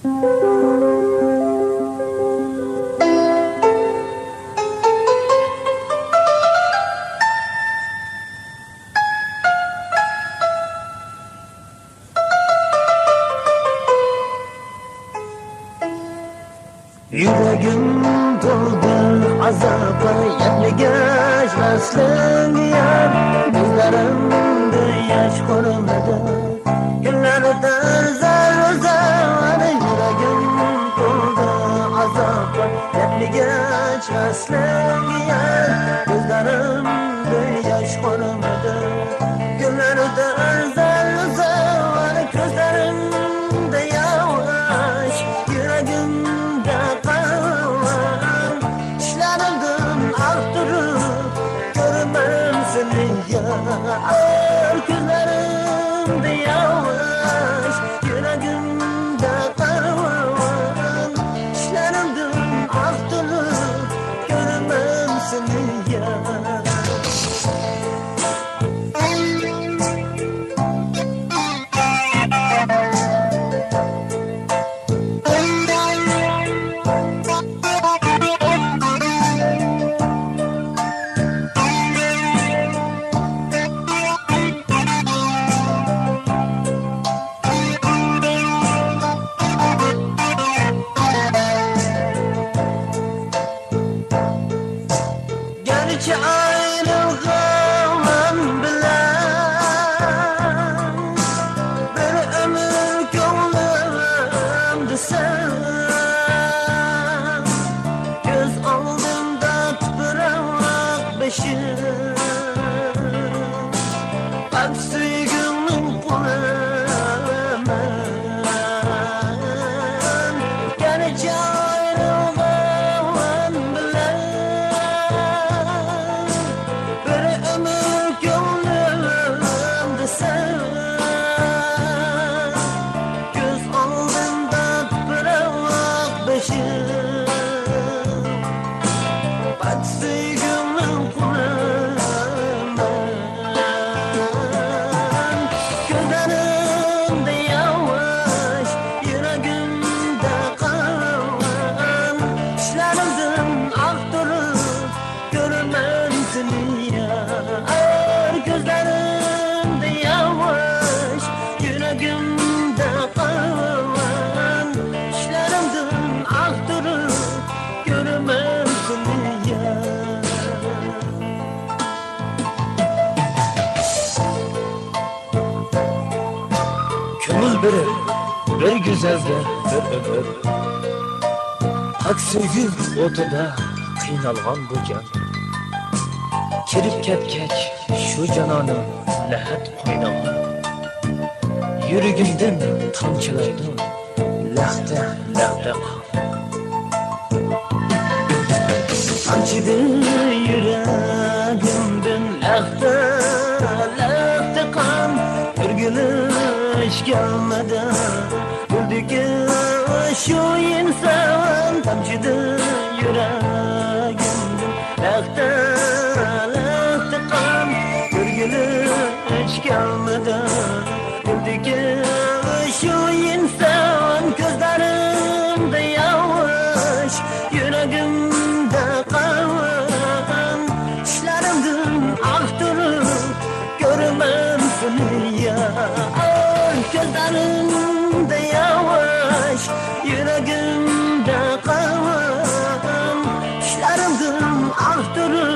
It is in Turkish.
Yüreğim doldu azaba yanligach vasling yar gözlerimde yaş ko'rinadi kunlarda zar zar yüreğim doldu azaba yanligach vasling yar gözlerimde yaş ko'rinadi kunlarda zar zar gözlerimde yaş yüreğim gözlerimde yavaş yüreğimde karvan işlerimden aktırıp görmem seni ya. Gerçi ayrılığım bilen bir ömür gönlümde sen göz aldımda tüpürek beşir bak sevgimin kulağım gerçi gözlerimde yavaş yüreğimde karvan işlerimden aktırıp görmem seni ya. Kömül bir güzelge bir ömür hak sevgi o'tida qiynalgan bu jon kirib ketgach shu janonim lahat qo'ynog'i yuragimdan tomchilaydi lahta lahta Tomchidi yuragimdan lahta lahta qon o'rgilish kelmadi buldiki shu inson tomchidi yuragimdan lahta lahta qon o'rgilish kelmadi buldiki shu inson gözlerimde yavaş yüreğimde karvan işlerimden aktırıp görmem seni ya. Gözlerimde yavaş yüreğimde karvan işlerimden aktırıp